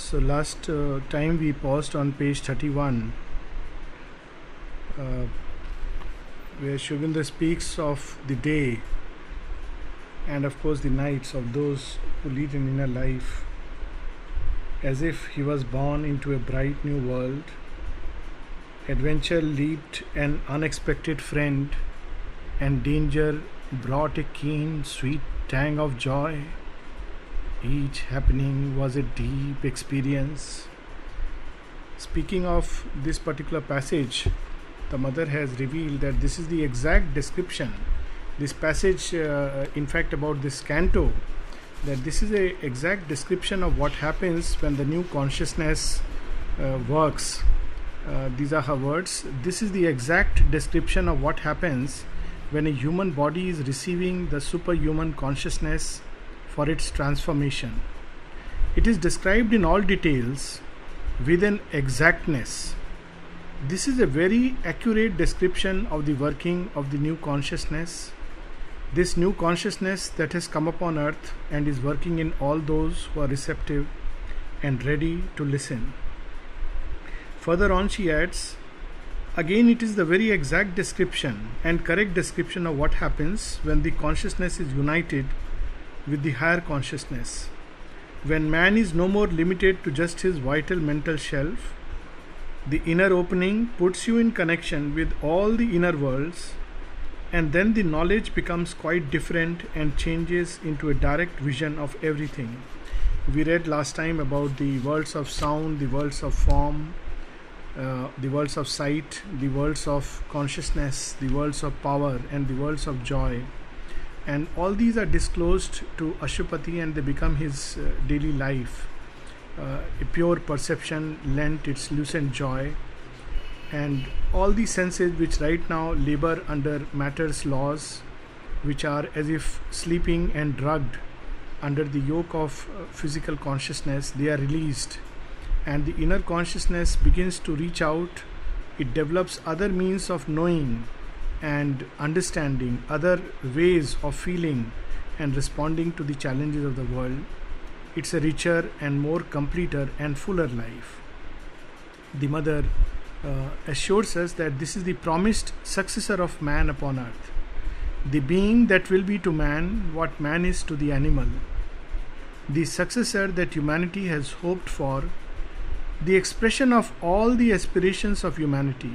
So last time we paused on page 31, uh, where Aurobindo speaks of the day and of course the nights of those who lead an inner life, as if he was born into a bright new world. Adventure leaped an unexpected friend, and danger brought a keen, sweet tang of joy. Each happening was a deep experience. Speaking of this particular passage, the mother has revealed that this is the exact description. This passage, in fact, about this canto, that this is a exact description of what happens when the new consciousness works. These are her words. This is the exact description of what happens when a human body is receiving the superhuman consciousness for its transformation. It is described in all details with an exactness. This is a very accurate description of the working of the new consciousness. This new consciousness that has come upon earth and is working in all those who are receptive and ready to listen. Further on she adds, again it is the very exact description and correct description of what happens when the consciousness is united with the higher consciousness. When man is no more limited to just his vital mental shelf, the inner opening puts you in connection with all the inner worlds, and then the knowledge becomes quite different and changes into a direct vision of everything. We read last time about the worlds of sound, the worlds of form, the worlds of sight, the worlds of consciousness, the worlds of power, and the worlds of joy. And all these are disclosed to Ashupati and they become his daily life. A pure perception lent its lucent joy, and all the senses which right now labor under matter's laws, which are as if sleeping and drugged under the yoke of physical consciousness, they are released, and the inner consciousness begins to reach out. It develops other means of knowing and understanding, other ways of feeling and responding to the challenges of the world. It's a richer and more completer and fuller life. The mother assures us that this is the promised successor of man upon earth, the being that will be to man what man is to the animal, the successor that humanity has hoped for, the expression of all the aspirations of humanity,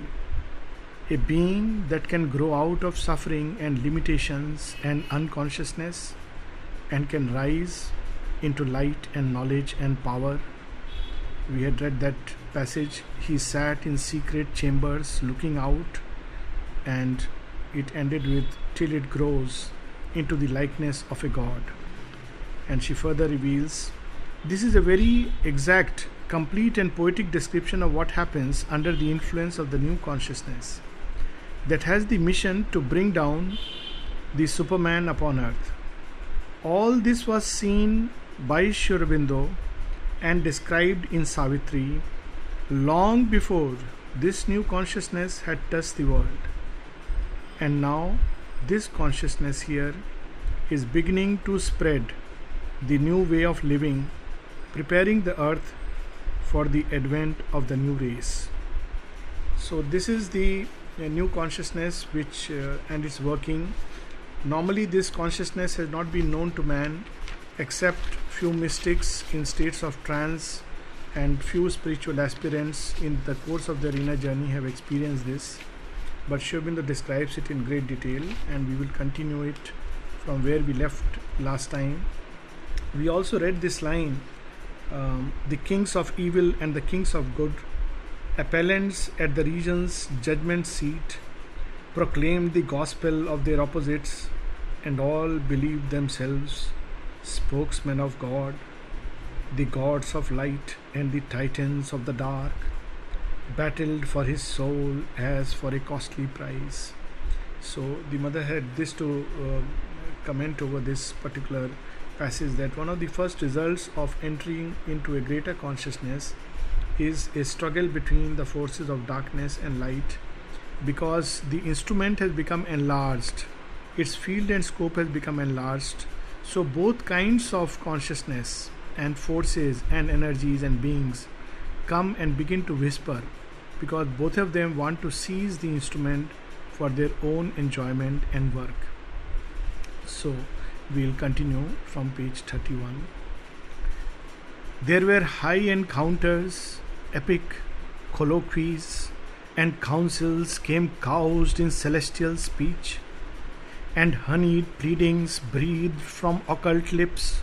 a being that can grow out of suffering and limitations and unconsciousness and can rise into light and knowledge and power. We had read that passage. He sat in secret chambers looking out, and it ended with till it grows into the likeness of a god. And she further reveals, this is a very exact, complete and poetic description of what happens under the influence of the new consciousness that has the mission to bring down the Superman upon earth. All this was seen by Aurobindo and described in Savitri long before this new consciousness had touched the world. And now this consciousness here is beginning to spread the new way of living, preparing the earth for the advent of the new race. So this is the new consciousness which and its working. Normally this consciousness has not been known to man except few mystics in states of trance, and few spiritual aspirants in the course of their inner journey have experienced this. But Aurobindo describes it in great detail, and we will continue it from where we left last time. We also read this line, the kings of evil and the kings of good, appellants at the region's judgment seat, proclaimed the gospel of their opposites, and all believed themselves spokesmen of God. The gods of light and the titans of the dark battled for his soul as for a costly prize. So the mother had this to comment over this particular passage, that one of the first results of entering into a greater consciousness is a struggle between the forces of darkness and light, because the instrument has become enlarged, its field and scope has become enlarged. So both kinds of consciousness, and forces and energies and beings come and begin to whisper, because both of them want to seize the instrument for their own enjoyment and work. So we'll continue from page 31. There were high encounters, epic colloquies, and councils came couched in celestial speech, and honeyed pleadings breathed from occult lips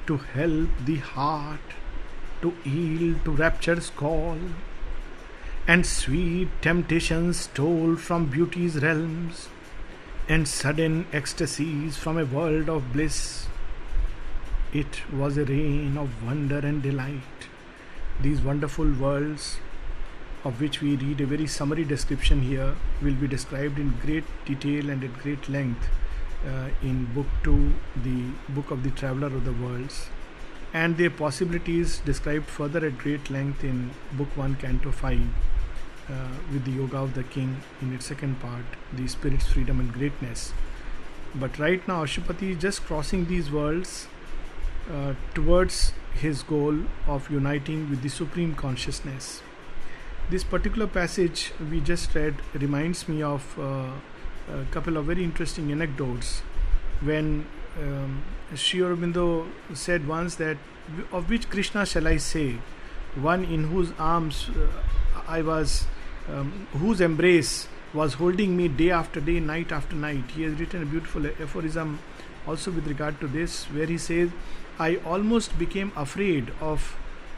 to help the heart to yield to rapture's call, and sweet temptations told from beauty's realms, and sudden ecstasies from a world of bliss. It was a reign of wonder and delight. These wonderful worlds, of which we read a very summary description here, will be described in great detail and at great length in Book 2, the Book of the Traveller of the Worlds, and their possibilities described further at great length in Book 1, Canto 5, with the Yoga of the King in its second part, the Spirit's Freedom and Greatness. But right now, Ashupati is just crossing these worlds towards his goal of uniting with the Supreme Consciousness. This particular passage we just read reminds me of a couple of very interesting anecdotes. When Sri Aurobindo said once that, of which Krishna shall I say, one in whose arms I was, whose embrace was holding me day after day, night after night. He has written a beautiful aphorism also with regard to this, where he says, I almost became afraid of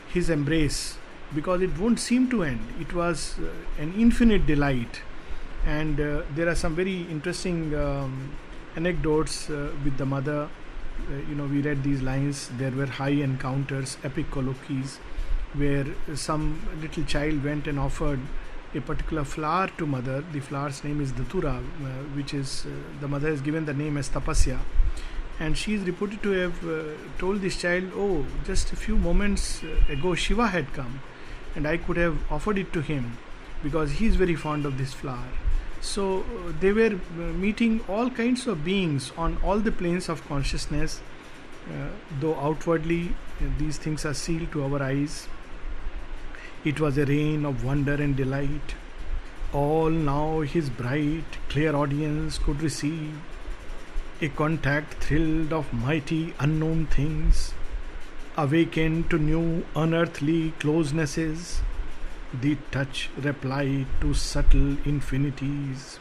his embrace, because it won't seem to end. It was an infinite delight. And there are some very interesting anecdotes with the mother. We read these lines. There were high encounters, epic colloquies, where some little child went and offered a particular flower to mother. The flower's name is Datura, which is, the mother has given the name as Tapasya. And she is reported to have told this child, oh, just a few moments ago Shiva had come and I could have offered it to him, because he is very fond of this flower. So they were meeting all kinds of beings on all the planes of consciousness, though outwardly these things are sealed to our eyes. It was a reign of wonder and delight. All now his bright, clear audience could receive, a contact thrilled of mighty unknown things, awakened to new unearthly closenesses, the touch replied to subtle infinities,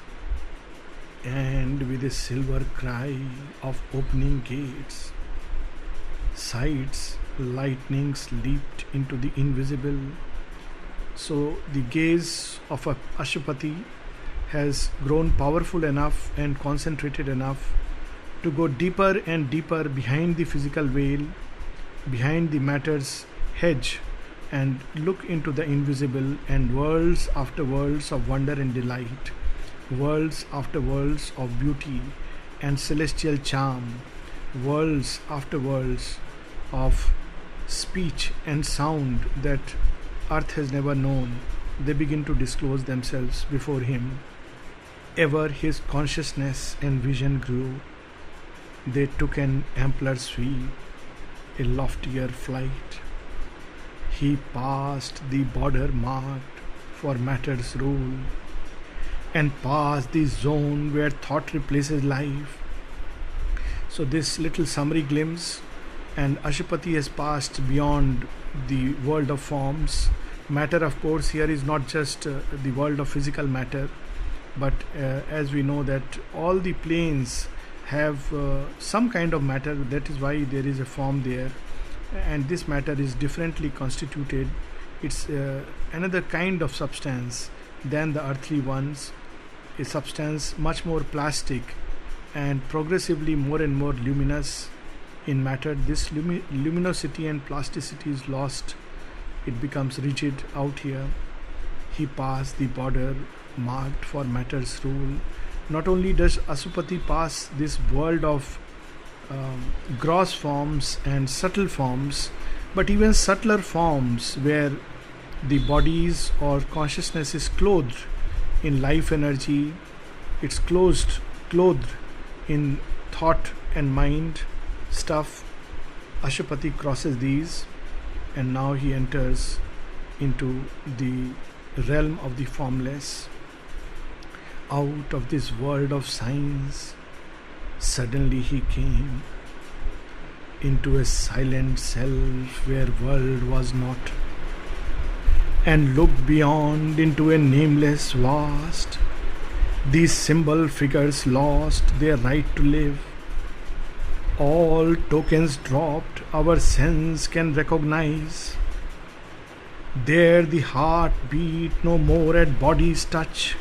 and with a silver cry of opening gates, sights, lightnings leaped into the invisible. So the gaze of Ashupati has grown powerful enough and concentrated enough to go deeper and deeper behind the physical veil, behind the matter's hedge, and look into the invisible, and worlds after worlds of wonder and delight, worlds after worlds of beauty and celestial charm, worlds after worlds of speech and sound that earth has never known, they begin to disclose themselves before him. Ever his consciousness and vision grew. They took an ampler sweep, a loftier flight. He passed the border marked for matter's rule, and passed the zone where thought replaces life. So this little summary glimpse, and Ashupati has passed beyond the world of forms. Matter, of course, here is not just the world of physical matter, but as we know that all the planes have some kind of matter. That is why there is a form there, and this matter is differently constituted. It's another kind of substance than the earthly ones, a substance much more plastic and progressively more and more luminous. In matter, this luminosity and plasticity is lost. It becomes rigid out here. He passed the border marked for matter's rule. Not only does Ashupati pass this world of gross forms and subtle forms, but even subtler forms where the bodies or consciousness is clothed in life energy, it's clothed in thought and mind stuff, Ashupati crosses these, and now he enters into the realm of the formless. Out of this world of signs, suddenly he came into a silent self where world was not, and looked beyond into a nameless vast. These symbol figures lost their right to live. All tokens dropped, our sense can recognize. There the heart beat no more at body's touch.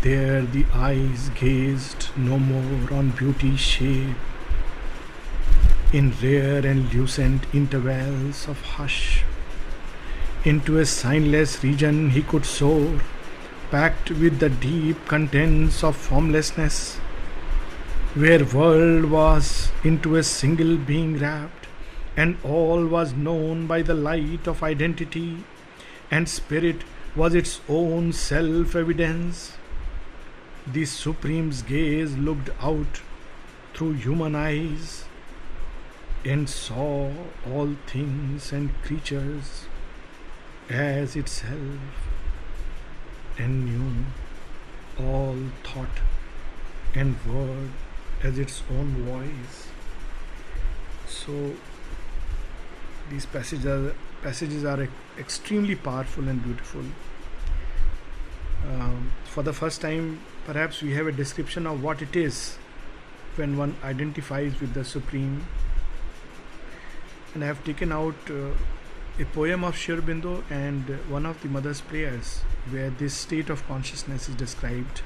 There the eyes gazed no more on beauty's shade. In rare and lucent intervals of hush, into a signless region he could soar, packed with the deep contents of formlessness, where world was into a single being wrapped, and all was known by the light of identity, and spirit was its own self-evidence. The Supreme's gaze looked out through human eyes, and saw all things and creatures as itself, and knew all thought and word as its own voice. So these passages are extremely powerful and beautiful. For the first time, perhaps we have a description of what it is when one identifies with the Supreme. And I have taken out a poem of Aurobindo and one of the Mother's prayers, where this state of consciousness is described,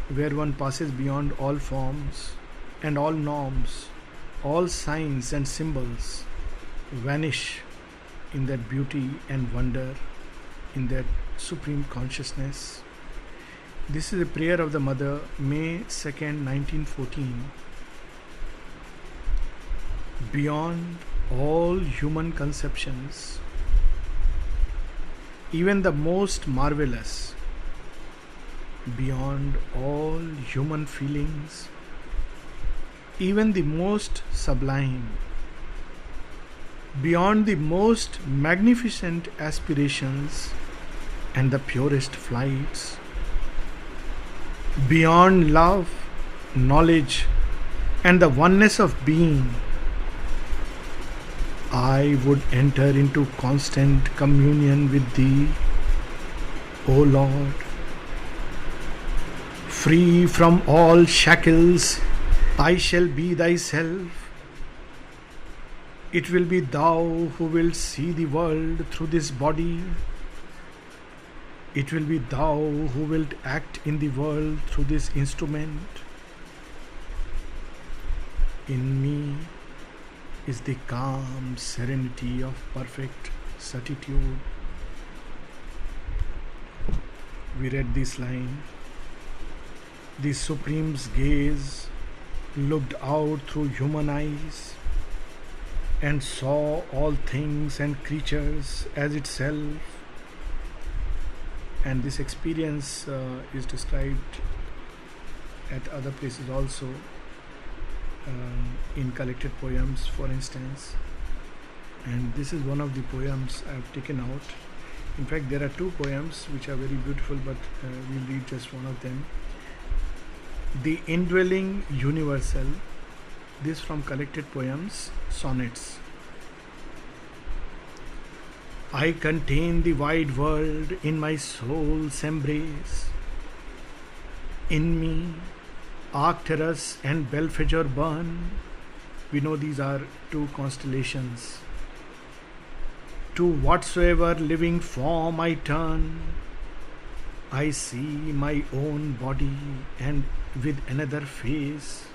where one passes beyond all forms and all norms, all signs and symbols vanish in that beauty and wonder, in that supreme consciousness. This is a prayer of the Mother, May 2nd, 1914. Beyond all human conceptions, even the most marvelous, beyond all human feelings, even the most sublime, beyond the most magnificent aspirations and the purest flights, beyond love, knowledge, and the oneness of being, I would enter into constant communion with Thee, O Lord. Free from all shackles, I shall be Thyself. It will be Thou who wilt see the world through this body. It will be Thou who wilt act in the world through this instrument. In me is the calm serenity of perfect certitude. We read this line. The Supreme's gaze looked out through human eyes and saw all things and creatures as itself. And this experience is described at other places also, in collected poems, for instance. And this is one of the poems I have taken out. In fact, there are two poems which are very beautiful, but we'll read just one of them. The Indwelling Universal. This from collected poems, Sonnets. I contain the wide world in my soul's embrace. In me, Arcturus and Belphegor burn. We know these are two constellations. To whatsoever living form I turn, I see my own body and with another face.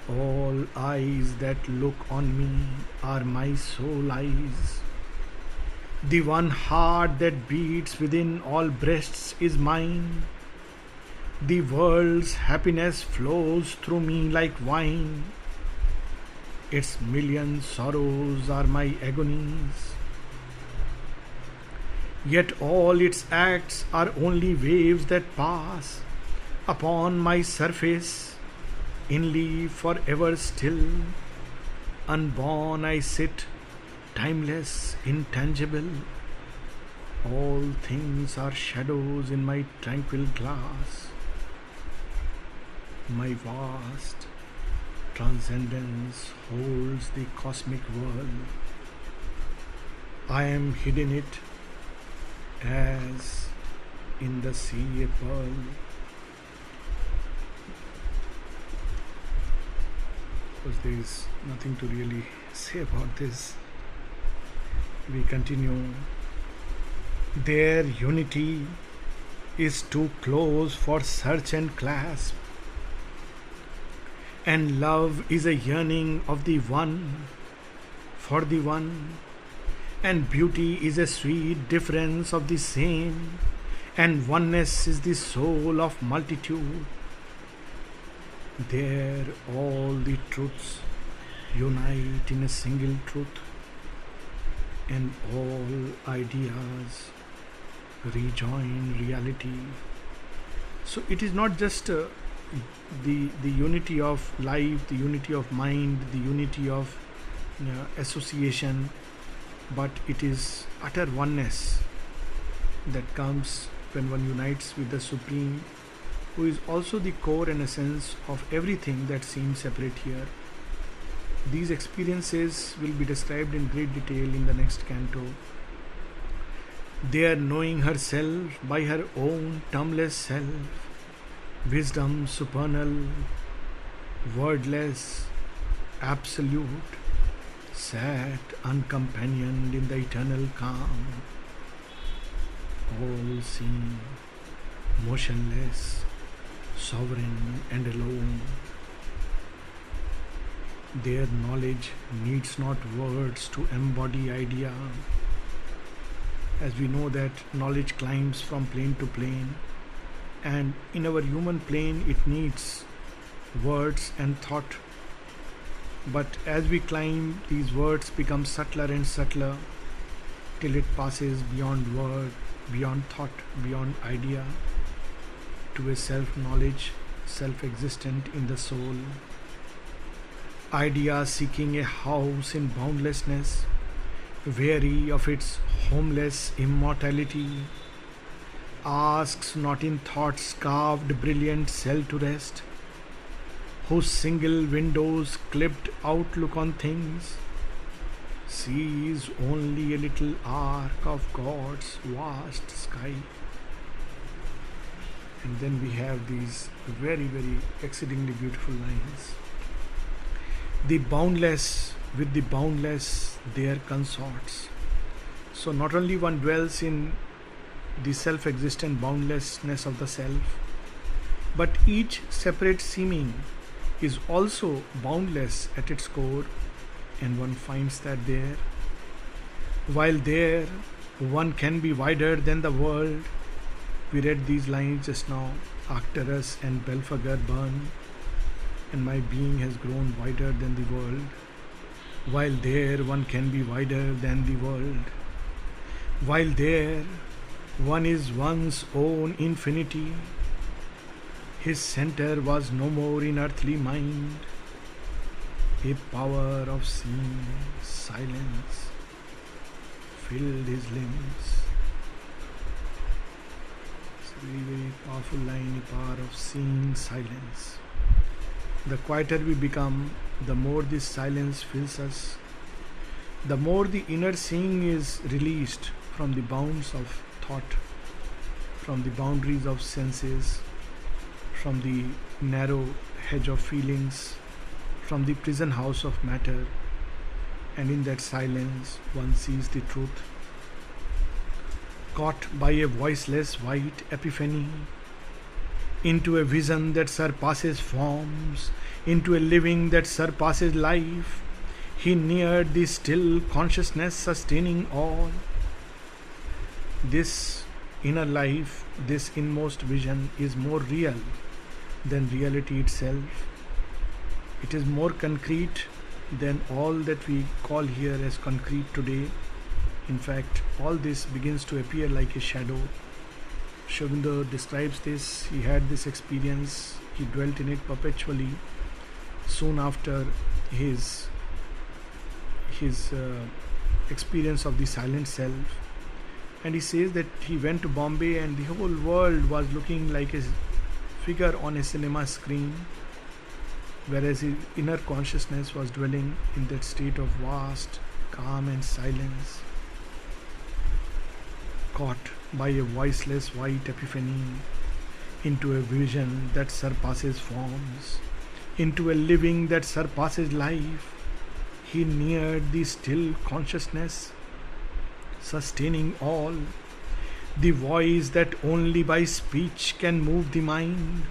All eyes that look on me are my soul eyes. The one heart that beats within all breasts is mine. The world's happiness flows through me like wine. Its million sorrows are my agonies. Yet all its acts are only waves that pass upon my surface. inly forever still, unborn I sit, timeless, intangible. All things are shadows in my tranquil glass. My vast transcendence holds the cosmic world. I am hidden it as in the sea a pearl. Because there is nothing to really say about this. We continue. Their unity is too close for search and clasp, and love is a yearning of the one for the one, and beauty is a sweet difference of the same, and oneness is the soul of multitude. There all the truths unite in a single truth, and all ideas rejoin reality. So it is not just the unity of life, the unity of mind, the unity of association, but it is utter oneness that comes when one unites with the Supreme, who is also the core and essence of everything that seems separate here. These experiences will be described in great detail in the next canto. There, knowing herself by her own termless self, wisdom supernal, wordless, absolute, sat uncompanioned in the eternal calm, all seeing, motionless, sovereign and alone. Their knowledge needs not words to embody idea. As we know that knowledge climbs from plane to plane, and in our human plane it needs words and thought. But as we climb, these words become subtler and subtler till it passes beyond word, beyond thought, beyond idea, to a self-knowledge, self-existent in the soul. Idea seeking a house in boundlessness, weary of its homeless immortality, asks not in thought's carved brilliant cell to rest, whose single window's clipped outlook on things sees only a little arc of God's vast sky. And then we have these very, very exceedingly beautiful lines. The boundless with the boundless their consorts. So not only one dwells in the self-existent boundlessness of the self, but each separate seeming is also boundless at its core, and one finds that there. While there, one can be wider than the world. We read these lines just now. Arcturus and Belphegor burn, and my being has grown wider than the world. While there, one can be wider than the world. While there, one is one's own infinity. His center was no more in earthly mind. A power of seeing silence filled his limbs. It's a very, very powerful line, a power of seeing silence. The quieter we become, the more this silence fills us, the more the inner seeing is released from the bounds of thought, from the boundaries of senses, from the narrow hedge of feelings, from the prison house of matter, and in that silence one sees the truth. Caught by a voiceless white epiphany, into a vision that surpasses forms, into a living that surpasses life, he neared the still consciousness sustaining all. This inner life, this inmost vision is more real than reality itself. It is more concrete than all that we call here as concrete today. In fact, all this begins to appear like a shadow. Aurobindo describes this. He had this experience, he dwelt in it perpetually, soon after his experience of the silent self. And he says that he went to Bombay and the whole world was looking like a figure on a cinema screen, whereas his inner consciousness was dwelling in that state of vast calm and silence, caught by a voiceless white epiphany, into a vision that surpasses forms, into a living that surpasses life. He neared the still consciousness, sustaining all, the voice that only by speech can move the mind,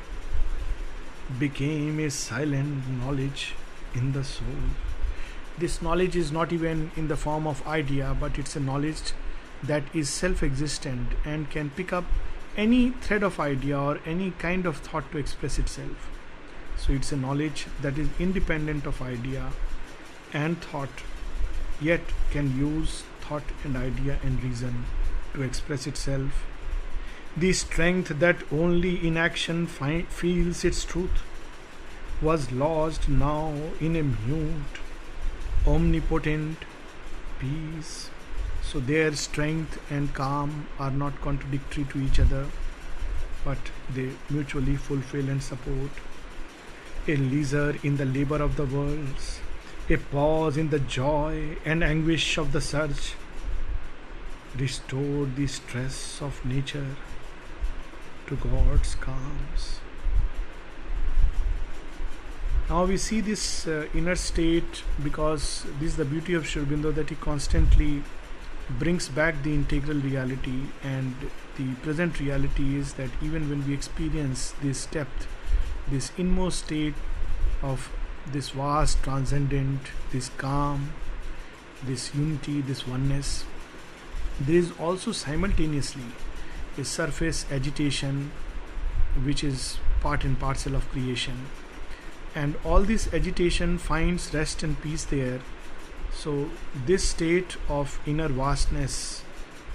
became a silent knowledge in the soul. This knowledge is not even in the form of idea, but it's a knowledge that is self-existent and can pick up any thread of idea or any kind of thought to express itself. So it's a knowledge that is independent of idea and thought, yet can use thought and idea and reason to express itself. The strength that only in action feels its truth was lost now in a mute, omnipotent peace. So their strength and calm are not contradictory to each other, but they mutually fulfill and support. A leisure in the labor of the worlds, a pause in the joy and anguish of the search, restored the stress of nature to God's calms. Now we see this inner state, because this is the beauty of Sri Aurobindo, that he constantly brings back the integral reality, and the present reality is that even when we experience this depth, this inmost state of this vast transcendent, this calm, this unity, this oneness, there is also simultaneously a surface agitation which is part and parcel of creation, and all this agitation finds rest and peace there. So this state of inner vastness,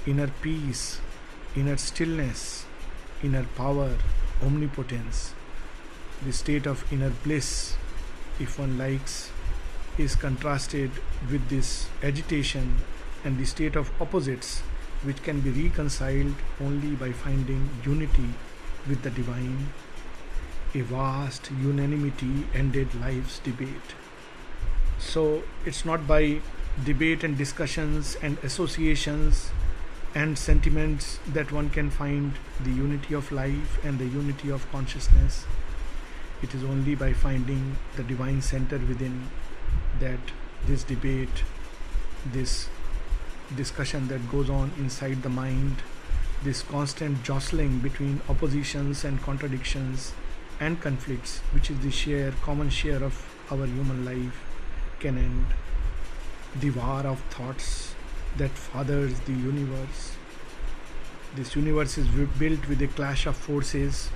inner peace, inner stillness, inner power, omnipotence, the state of inner bliss, if one likes, is contrasted with this agitation and the state of opposites, which can be reconciled only by finding unity with the divine. A vast unanimity ended life's debate. So it's not by debate and discussions and associations and sentiments that one can find the unity of life and the unity of consciousness. It is only by finding the divine center within that this debate, this discussion that goes on inside the mind, this constant jostling between oppositions and contradictions and conflicts, which is the common share of our human life, can end. The war of thoughts that fathers the universe. This universe is built with a clash of forces,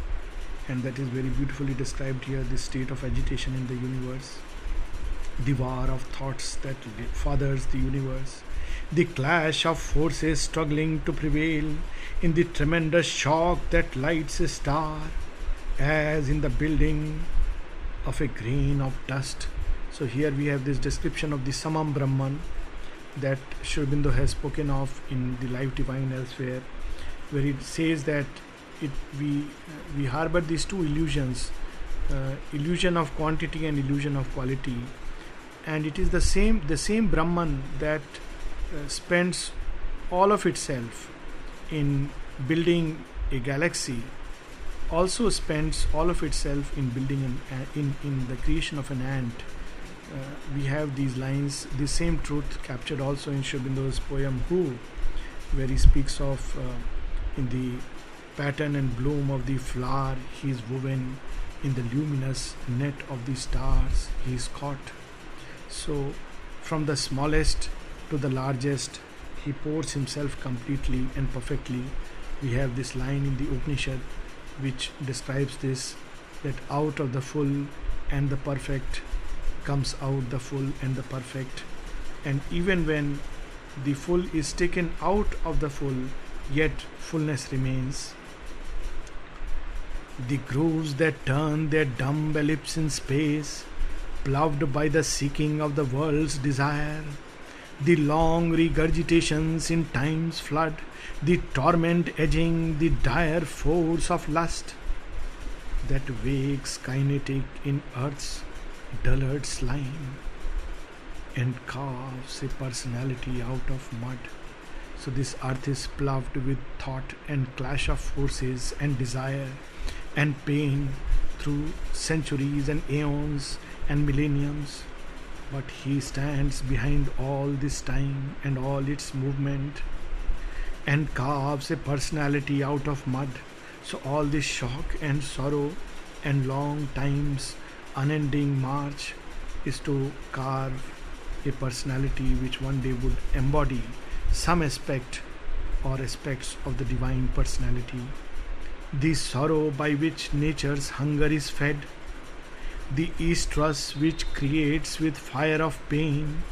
and that is very beautifully described here, this state of agitation in the universe. The war of thoughts that fathers the universe. The clash of forces struggling to prevail in the tremendous shock that lights a star, as in the building of a grain of dust. So here we have this description of the Samam Brahman that Sri Aurobindo has spoken of in the Life Divine elsewhere, where it says that we harbor these two illusions, illusion of quantity and illusion of quality, and it is the same Brahman that spends all of itself in building a galaxy, also spends all of itself in building in the creation of an ant. We have these lines, the same truth captured also in Sri Aurobindo's poem Who, where he speaks of in the pattern and bloom of the flower he is woven, in the luminous net of the stars he is caught. So from the smallest to the largest, he pours himself completely and perfectly. We have this line in the Upanishad which describes this, that out of the full and the perfect comes out the full and the perfect. And even when the full is taken out of the full, yet fullness remains. The grooves that turn their dumb ellipse in space ploughed by the seeking of the world's desire, the long regurgitations in time's flood, the torment edging the dire force of lust, that wakes kinetic in earth's dullard slime and carves a personality out of mud. So this earth is ploughed with thought and clash of forces and desire and pain through centuries and aeons and millenniums. But he stands behind all this time and all its movement and carves a personality out of mud. So all this shock and sorrow and long time's unending march is to carve a personality which one day would embody some aspect or aspects of the divine personality. The sorrow by which nature's hunger is fed, the estrus which creates with fire of pain,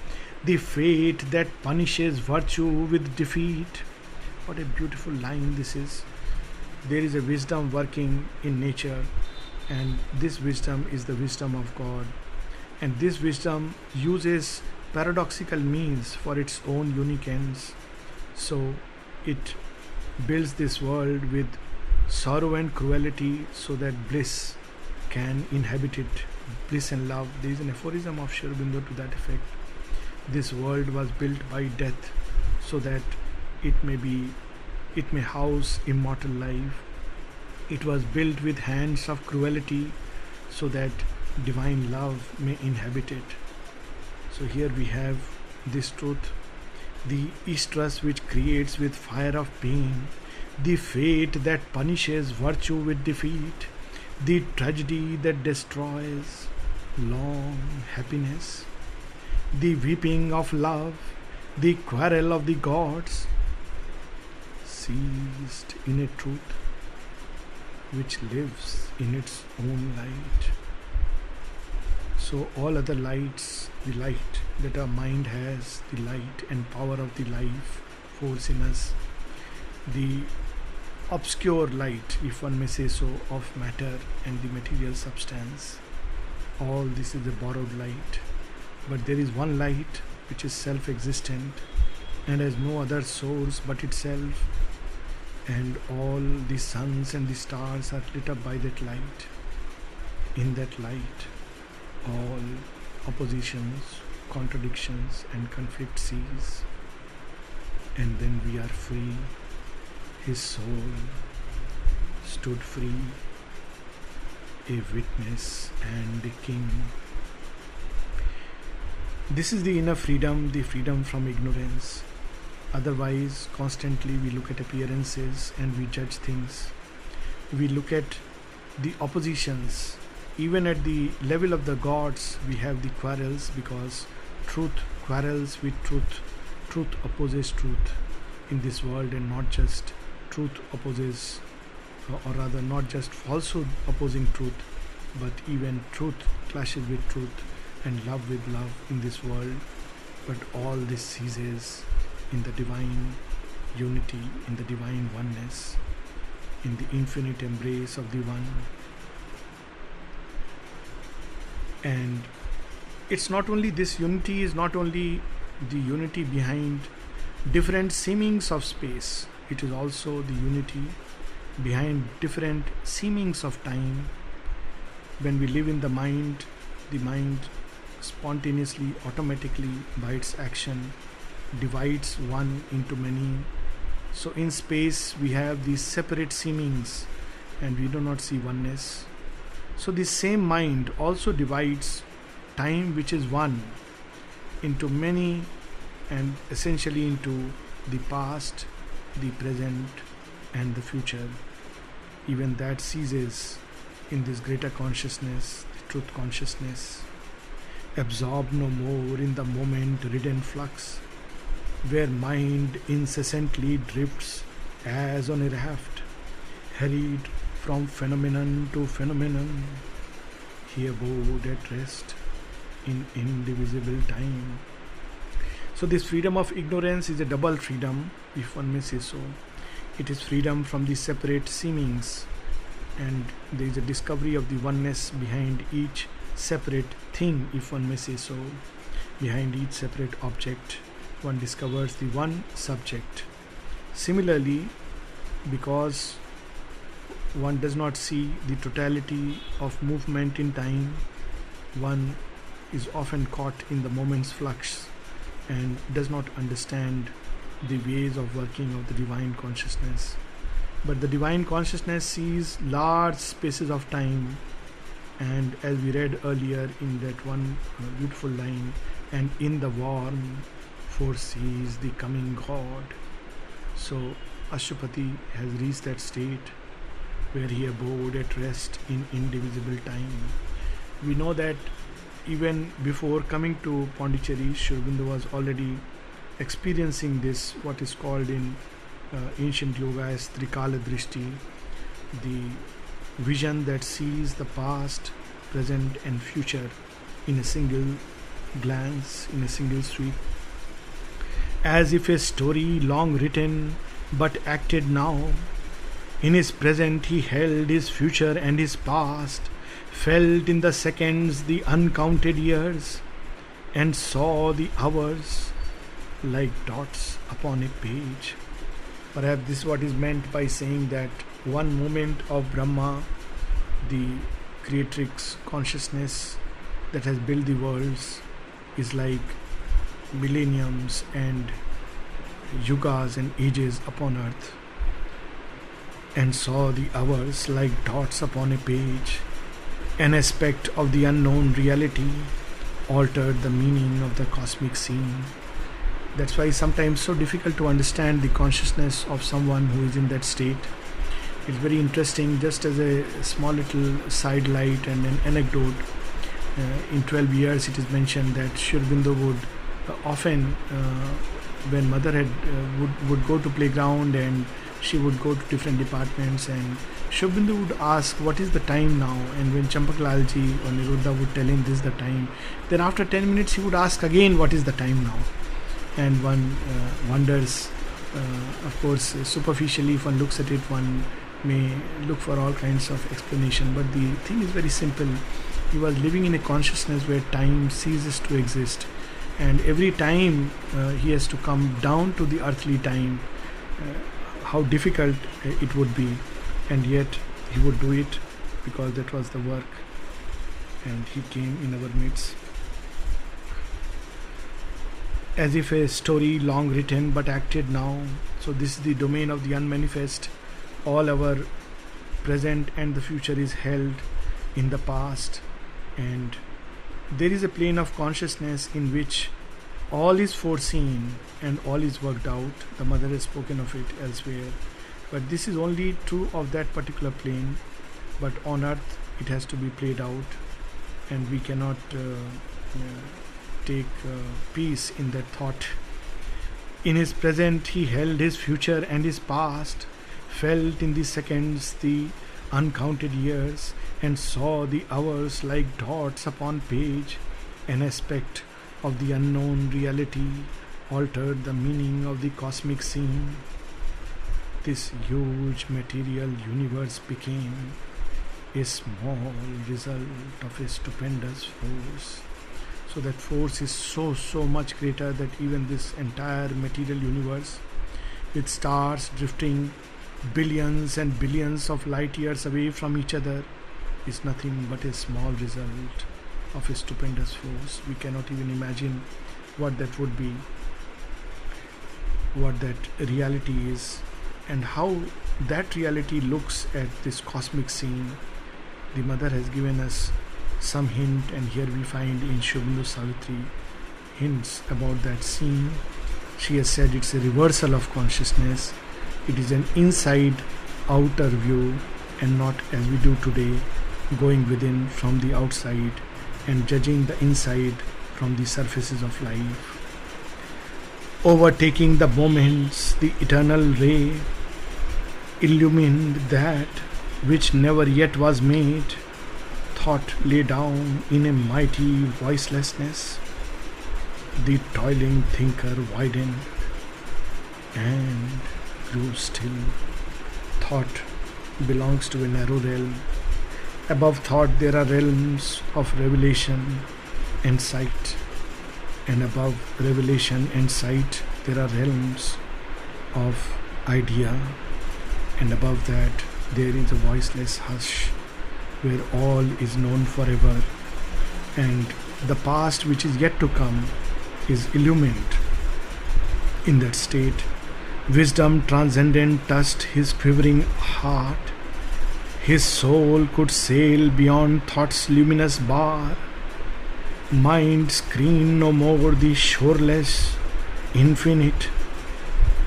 the fate that punishes virtue with defeat. What a beautiful line this is. There is a wisdom working in nature, and this wisdom is the wisdom of God. And this wisdom uses paradoxical means for its own unique ends. So it builds this world with sorrow and cruelty so that bliss can inhabit it. Bliss and love. There is an aphorism of Aurobindo to that effect. This world was built by death so that it may house immortal life. It was built with hands of cruelty so that divine love may inhabit it. So here we have this truth, the estrus which creates with fire of pain, the fate that punishes virtue with defeat, the tragedy that destroys long happiness, the weeping of love, the quarrel of the gods, seized in a truth which lives in its own light. So all other lights, the light that our mind has, the light and power of the life force in us, the obscure light, if one may say so, of matter and the material substance, all this is a borrowed light. But there is one light which is self-existent and has no other source but itself, and all the suns and the stars are lit up by that light. In that light, all oppositions, contradictions and conflict cease, and then we are free. His soul stood free, a witness and a king. This is the inner freedom, the freedom from ignorance. Otherwise, constantly we look at appearances and we judge things. We look at the oppositions. Even at the level of the gods, we have the quarrels because truth quarrels with truth. Truth opposes truth in this world, and not just truth opposes, or rather not just falsehood opposing truth, but even truth clashes with truth and love with love in this world. But all this ceases in the divine unity, in the divine oneness, in the infinite embrace of the One. And it's not only this unity, is not only the unity behind different seemings of space, it is also the unity behind different seemings of time. When we live in the mind spontaneously, automatically, by its action, divides one into many. So in space we have these separate seemings and we do not see oneness. So this same mind also divides time, which is one, into many, and essentially into the past, the present and the future. Even that ceases in this greater consciousness, the truth consciousness. Absorbed no more in the moment-ridden flux, where mind incessantly drifts as on a raft, hurried from phenomenon to phenomenon, he abode at rest in indivisible time. So this freedom of ignorance is a double freedom, if one may say so. It is freedom from the separate seemings, and there is a discovery of the oneness behind each separate thing, if one may say so. Behind each separate object, one discovers the one subject. Similarly, because one does not see the totality of movement in time, one is often caught in the moment's flux and does not understand the ways of working of the divine consciousness. But the divine consciousness sees large spaces of time, and as we read earlier in that one beautiful line, and in the warm foresees the coming God. So Ashupati has reached that state where he abode at rest in indivisible time. We know that even before coming to Pondicherry, Aurobindo was already experiencing this, what is called in ancient yoga as Trikala Drishti, the vision that sees the past, present and future in a single glance, in a single sweep. As if a story long written but acted now, in his present he held his future and his past, felt in the seconds the uncounted years, and saw the hours like dots upon a page. Perhaps this is what is meant by saying that one moment of Brahma, the creatrix consciousness that has built the worlds, is like millenniums and yugas and ages upon earth, and saw the hours like dots upon a page. An aspect of the unknown reality altered the meaning of the cosmic scene. That's why it's sometimes so difficult to understand the consciousness of someone who is in that state. It's very interesting, just as a small little side light and an anecdote. In 12 years it is mentioned that Aurobindo would often, when mother would go to playground and she would go to different departments, and Aurobindo would ask what is the time now, and when Champaklalji or Niruddha would tell him this is the time, then after 10 minutes he would ask again what is the time now. And one wonders, of course superficially if one looks at it, one may look for all kinds of explanation, but the thing is very simple. He was living in a consciousness where time ceases to exist, and every time he has to come down to the earthly time, how difficult it would be, and yet he would do it because that was the work, and he came in our midst. As if a story long written but acted now. So this is the domain of the unmanifest. All our present and the future is held in the past, and there is a plane of consciousness in which all is foreseen and all is worked out. The mother has spoken of it elsewhere, but this is only true of that particular plane. But on earth it has to be played out, and we cannot take peace in that thought. In his present he held his future and his past, felt in the seconds the uncounted years, and saw the hours like dots upon page. An aspect of the unknown reality altered the meaning of the cosmic scene. This huge material universe became a small result of a stupendous force. So that force is so much greater that even this entire material universe, with stars drifting billions and billions of light years away from each other, is nothing but a small result of a stupendous force. We cannot even imagine what that would be, what that reality is, and how that reality looks at this cosmic scene. The mother has given us some hint, and here we find in Aurobindo Savitri hints about that scene. She has said it's a reversal of consciousness. It is an inside outer view, and not as we do today, going within from the outside and judging the inside from the surfaces of life. Overtaking the moments, the eternal ray illumined that which never yet was made. Thought lay down in a mighty voicelessness. The toiling thinker widened and grew still. Thought belongs to a narrow realm. Above thought there are realms of revelation and sight, and above revelation and sight there are realms of idea, and above that there is a voiceless hush where all is known forever, and the past which is yet to come is illumined in that state. Wisdom transcendent touched his quivering heart. His soul could sail beyond thought's luminous bar. Mind screened no more the shoreless infinite.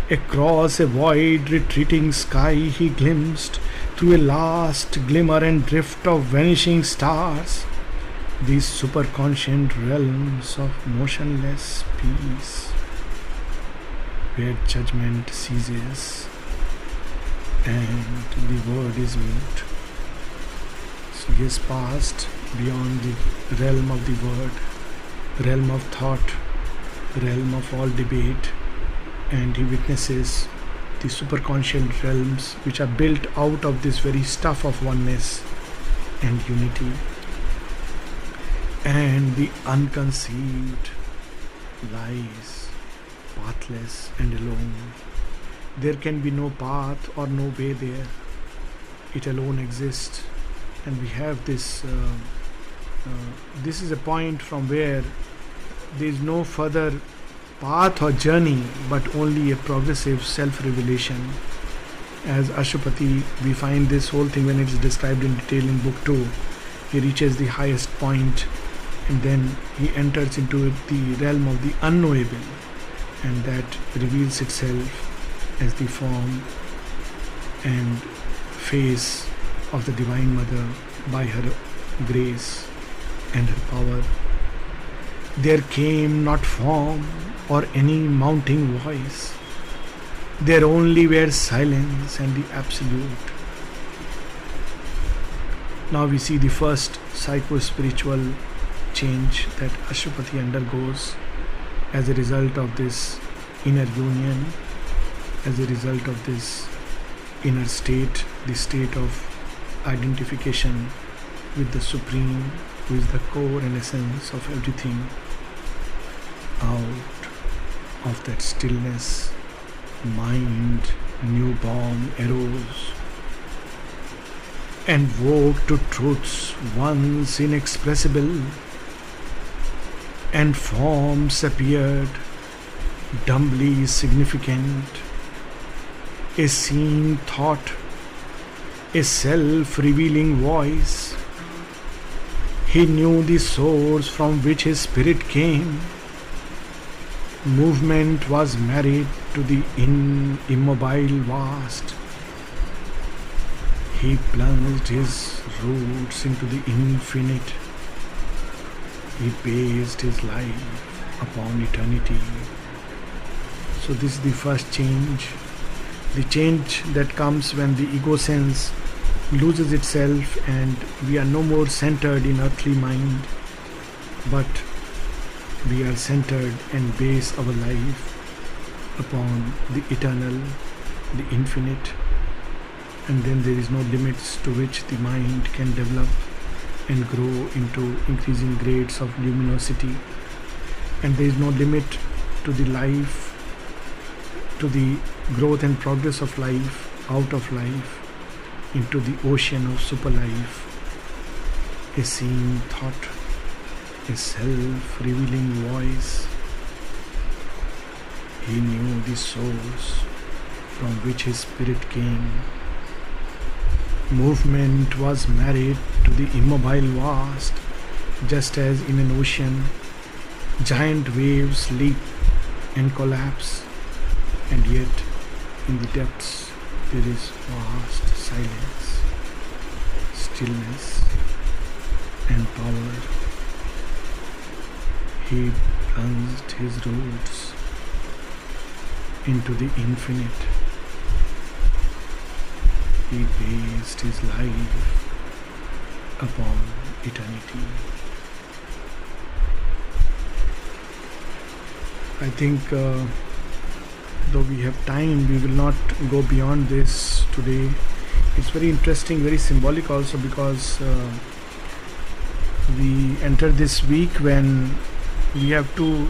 Across a wide retreating sky he glimpsed, through a last glimmer and drift of vanishing stars, these superconscient realms of motionless peace, where judgment ceases and the word is mute. So he has passed beyond the realm of the word, realm of thought, realm of all debate, and he witnesses the superconscient realms which are built out of this very stuff of oneness and unity, and the unconceived lies, pathless and alone. There can be no path or no way there. It alone exists, and we have this. This is a point from where there is no further path or journey, but only a progressive self-revelation. As Ashupati, we find this whole thing when it is described in detail in book 2. He reaches the highest point, and then he enters into the realm of the unknowable, and that reveals itself as the form and face of the Divine Mother by her grace and her power. There came not form or any mounting voice. There only were silence and the absolute. Now we see the first psycho-spiritual change that Ashupati undergoes as a result of this inner union, as a result of this inner state, the state of identification with the Supreme, who is the core and essence of everything. Out of that stillness, mind newborn arose and woke to truths once inexpressible, and forms appeared dumbly significant, a seen thought, a self-revealing voice. He knew the source from which his spirit came. Movement was married to the immobile vast. He plunged his roots into the infinite. He based his life upon eternity. So this is the first change. The change that comes when the ego sense loses itself and we are no more centered in earthly mind, but we are centered and base our life upon the eternal, the infinite, and then there is no limits to which the mind can develop and grow into increasing grades of luminosity, and there is no limit to the life, to the growth and progress of life out of life into the ocean of super life, a seeing thought, a self-revealing voice. He knew the source from which his spirit came. Movement was married to the immobile vast, just as in an ocean giant waves leap and collapse, and yet in the depths there is vast silence, stillness and power. He plunged his roots into the infinite. He based his life upon eternity. I think though we have time, we will not go beyond this today. it's very interesting, very symbolic also, because we enter this week when we have two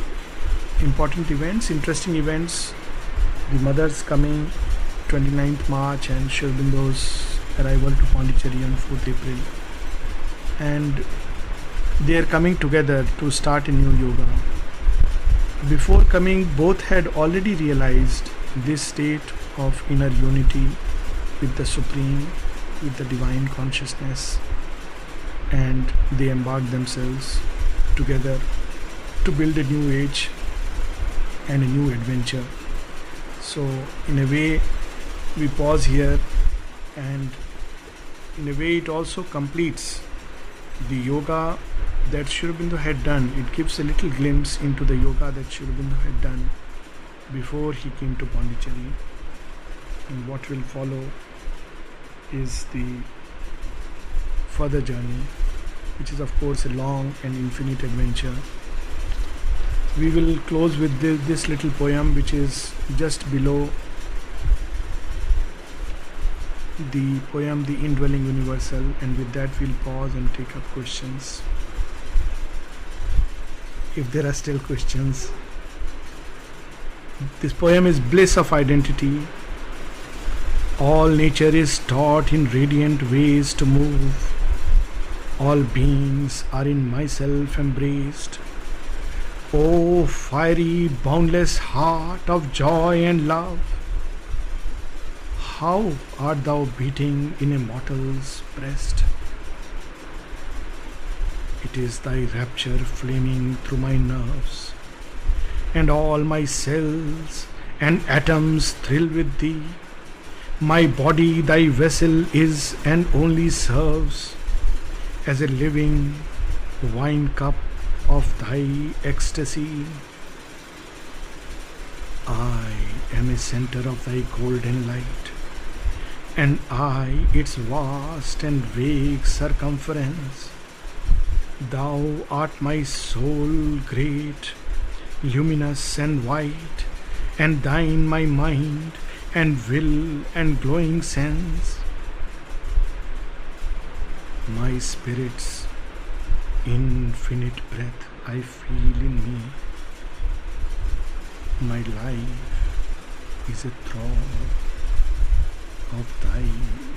important events, interesting events. The mother's coming 29th March and Aurobindo arrival to Pondicherry on 4th April. And they are coming together to start a new yoga. Before coming, both had already realized this state of inner unity with the Supreme, with the Divine Consciousness, and they embarked themselves together to build a new age and a new adventure. So in a way we pause here, and in a way it also completes the yoga that Aurobindo had done. It gives a little glimpse into the yoga that Aurobindo had done before he came to Pondicherry. And what will follow is the further journey, which is of course a long and infinite adventure. We will close with this little poem, which is just below the poem The Indwelling Universal, and with that we'll pause and take up questions, if there are still questions. This poem is Bliss of Identity. All nature is taught in radiant ways to move. All beings are in myself embraced. O fiery, boundless heart of joy and love, how art thou beating in a mortal's breast? It is thy rapture flaming through my nerves, and all my cells and atoms thrill with thee. My body thy vessel is and only serves as a living wine cup of thy ecstasy. I am a center of thy golden light, and I its vast and vague circumference. Thou art my soul great, luminous and white, and thine my mind and will and glowing sense. My spirit's infinite breath I feel in me. My life is a throb of thy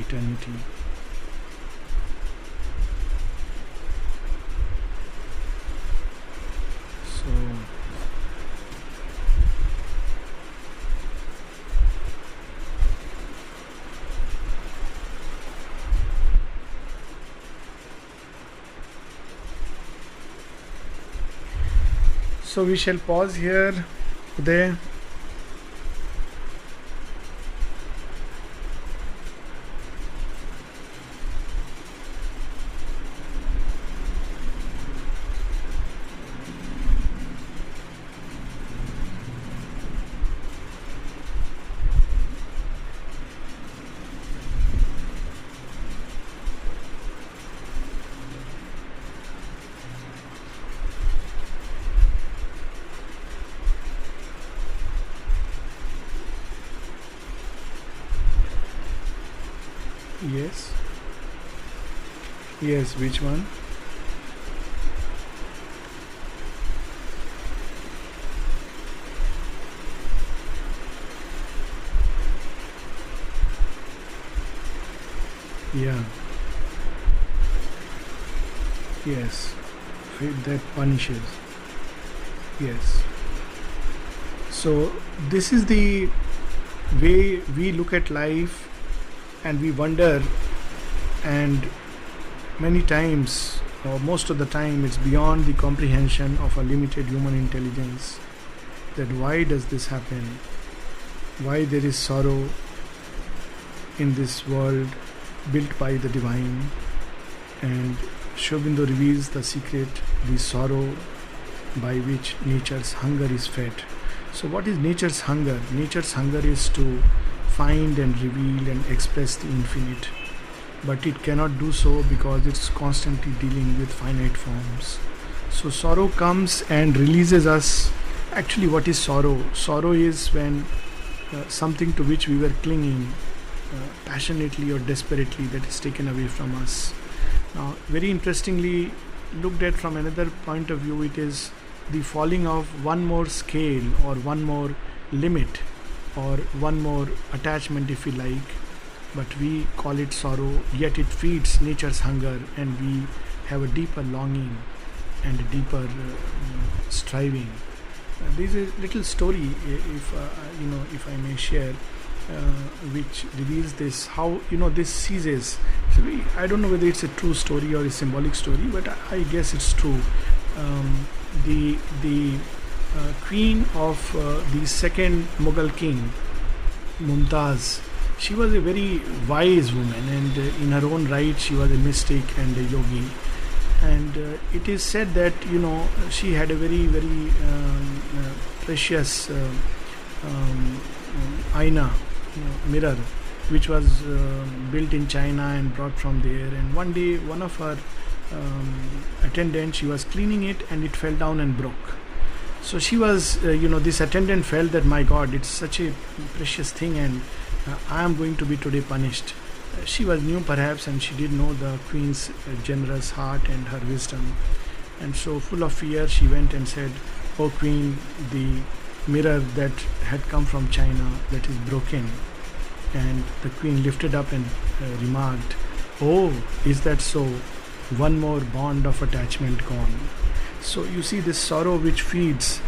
eternity. So we shall pause here. Uday. Yes. Yes, which one? Yeah. Yes. Faith that punishes. Yes. So this is the way we look at life, and we wonder, and many times, or most of the time, it's beyond the comprehension of a limited human intelligence, that why does this happen? Why there is sorrow in this world built by the divine? And Aurobindo reveals the secret, the sorrow by which nature's hunger is fed. So what is nature's hunger? Nature's hunger is to find and reveal and express the infinite, but it cannot do so because it's constantly dealing with finite forms. So sorrow comes and releases us. Actually, what is sorrow? Sorrow is when something to which we were clinging passionately or desperately, that is taken away from us. Now, very interestingly, looked at from another point of view, it is the falling of one more scale or one more limit or one more attachment, if you like, but we call it sorrow, yet it feeds nature's hunger, and we have a deeper longing and a deeper striving. There is a little story, if I may share, which reveals this, how this ceases. So I don't know whether it's a true story or a symbolic story, but I guess it's true. The queen of the second Mughal king, Mumtaz, she was a very wise woman, and in her own right she was a mystic and a yogi. And it is said that she had a very very precious aina, mirror, which was built in China and brought from there. And one day, one of her attendants, she was cleaning it, and it fell down and broke. So she was, this attendant felt that, my God, it's such a precious thing, and I am going to be today punished. She was new perhaps, and she did know the queen's generous heart and her wisdom. And so, full of fear, she went and said, "Oh queen, the mirror that had come from China, that is broken." And the queen lifted up and remarked, "Oh, is that so? One more bond of attachment gone." So you see this sorrow which feeds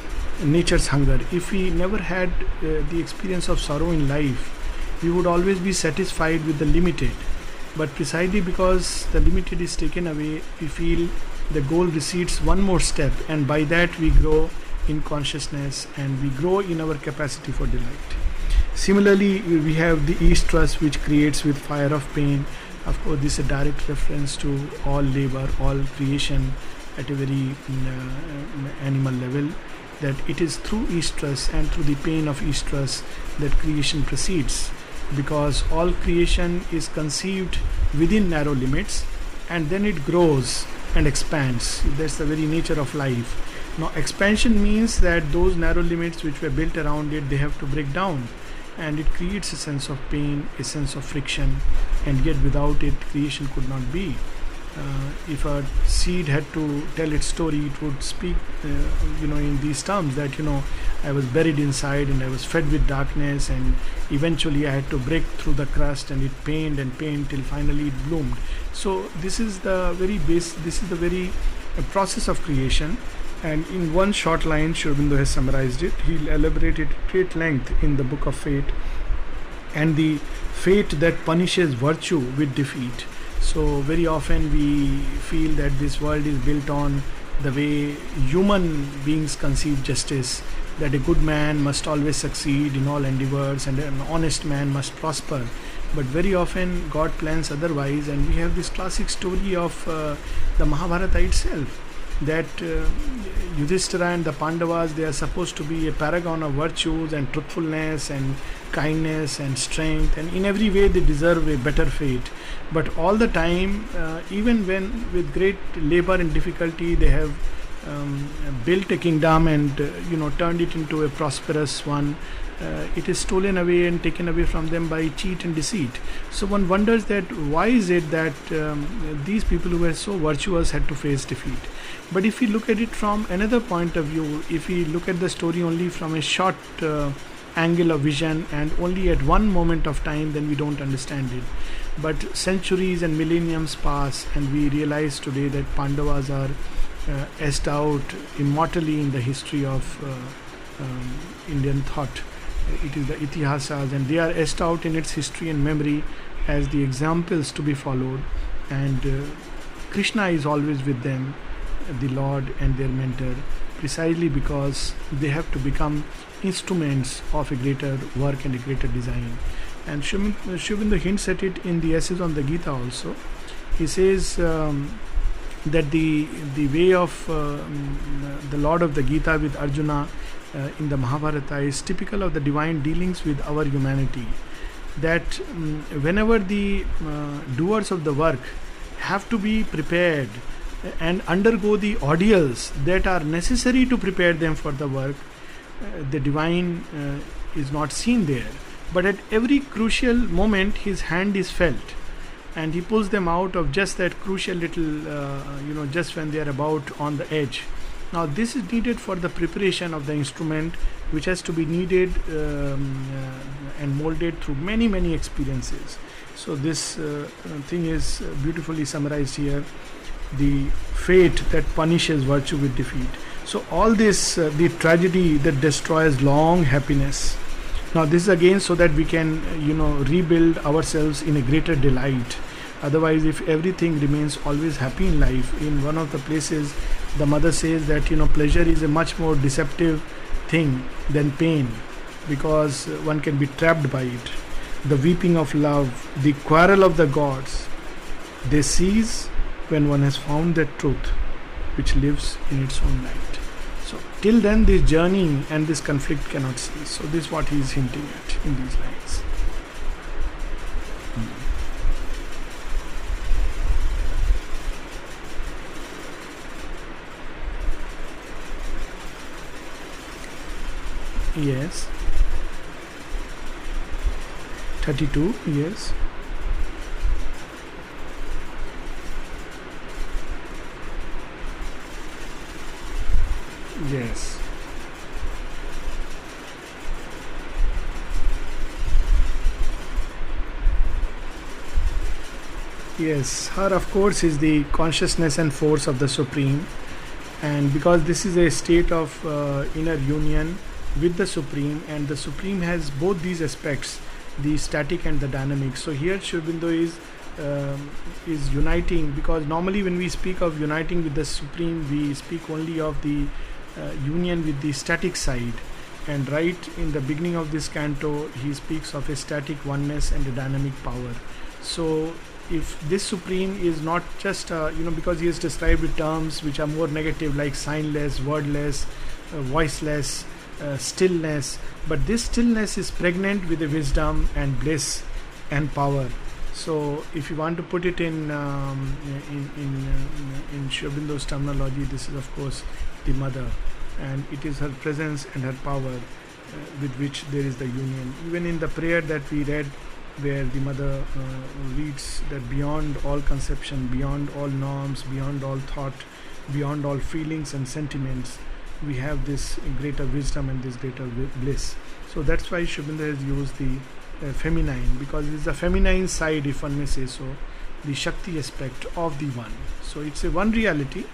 nature's hunger. If we never had the experience of sorrow in life, we would always be satisfied with the limited. But precisely because the limited is taken away, we feel the goal recedes one more step, and by that we grow in consciousness and we grow in our capacity for delight. Similarly, we have the estrus, which creates with fire of pain. Of course, this is a direct reference to all labor, all creation at a very animal level, that it is through estrus and through the pain of estrus that creation proceeds, because all creation is conceived within narrow limits, and then it grows and expands. That's the very nature of life. Now, expansion means that those narrow limits which were built around it, they have to break down, and it creates a sense of pain, a sense of friction, and yet without it, creation could not be. If a seed had to tell its story, it would speak, in these terms that, I was buried inside and I was fed with darkness, and eventually I had to break through the crust, and it pained and pained till finally it bloomed. So this is the very base. This is the very process of creation. And in one short line, Aurobindo has summarized it. He'll elaborate it at great length in the Book of Fate, and the fate that punishes virtue with defeat. So very often we feel that this world is built on the way human beings conceive justice, that a good man must always succeed in all endeavors and an honest man must prosper. But very often God plans otherwise, and we have this classic story of the Mahabharata itself, that Yudhishthira and the Pandavas, they are supposed to be a paragon of virtues and truthfulness and kindness and strength, and in every way they deserve a better fate. But all the time, even when with great labor and difficulty they have built a kingdom and turned it into a prosperous one, it is stolen away and taken away from them by cheat and deceit. So one wonders that why is it that these people who were so virtuous had to face defeat. But if we look at it from another point of view, if we look at the story only from a short angle of vision and only at one moment of time, then we don't understand it. But centuries and millenniums pass, and we realize today that Pandavas are etched out immortally in the history of Indian thought. It is the Itihasas, and they are etched out in its history and memory as the examples to be followed. And Krishna is always with them, the Lord and their mentor, precisely because they have to become instruments of a greater work and a greater design. And Aurobindo hints at it in the essays on the Gita also. He says that the way of the Lord of the Gita with Arjuna in the Mahabharata is typical of the divine dealings with our humanity. That whenever the doers of the work have to be prepared and undergo the ordeals that are necessary to prepare them for the work, the divine is not seen there. but at every crucial moment his hand is felt, and he pulls them out of just that crucial little, just when they are about on the edge. Now this is needed for the preparation of the instrument, which has to be kneaded and molded through many experiences. So this thing is beautifully summarized here: the fate that punishes virtue with defeat. So all this, the tragedy that destroys long happiness. Now this is again so that we can rebuild ourselves in a greater delight. Otherwise, if everything remains always happy in life, in one of the places the mother says that pleasure is a much more deceptive thing than pain, because one can be trapped by it. The weeping of love, the quarrel of the gods, they cease when one has found that truth which lives in its own light. So till then this journey and this conflict cannot cease. So this is what he is hinting at in these lines. Yes. 32, yes. Yes. Yes, her of course is the consciousness and force of the Supreme, and because this is a state of inner union with the Supreme, and the Supreme has both these aspects, the static and the dynamic. So here Aurobindo is uniting, because normally when we speak of uniting with the Supreme, we speak only of the union with the static side, and right in the beginning of this canto he speaks of a static oneness and a dynamic power. So if this Supreme is not just because he has described with terms which are more negative, like signless, wordless, voiceless, stillness, but this stillness is pregnant with a wisdom and bliss and power. So if you want to put it in Aurobindo's terminology, this is of course the mother, and it is her presence and her power with which there is the union. Even in the prayer that we read, where the mother reads that beyond all conception, beyond all norms, beyond all thought, beyond all feelings and sentiments, we have this greater wisdom and this greater bliss. So that's why Aurobindo has used the feminine, because it is the feminine side, if one may say so, the Shakti aspect of the one. So it's a one reality,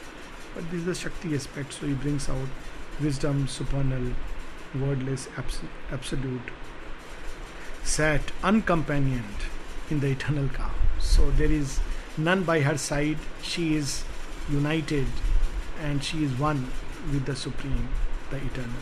but this is the Shakti aspect. So he brings out wisdom, supernal, wordless, absolute, sat uncompanioned in the eternal calm. So there is none by her side. She is united and she is one with the Supreme, the Eternal.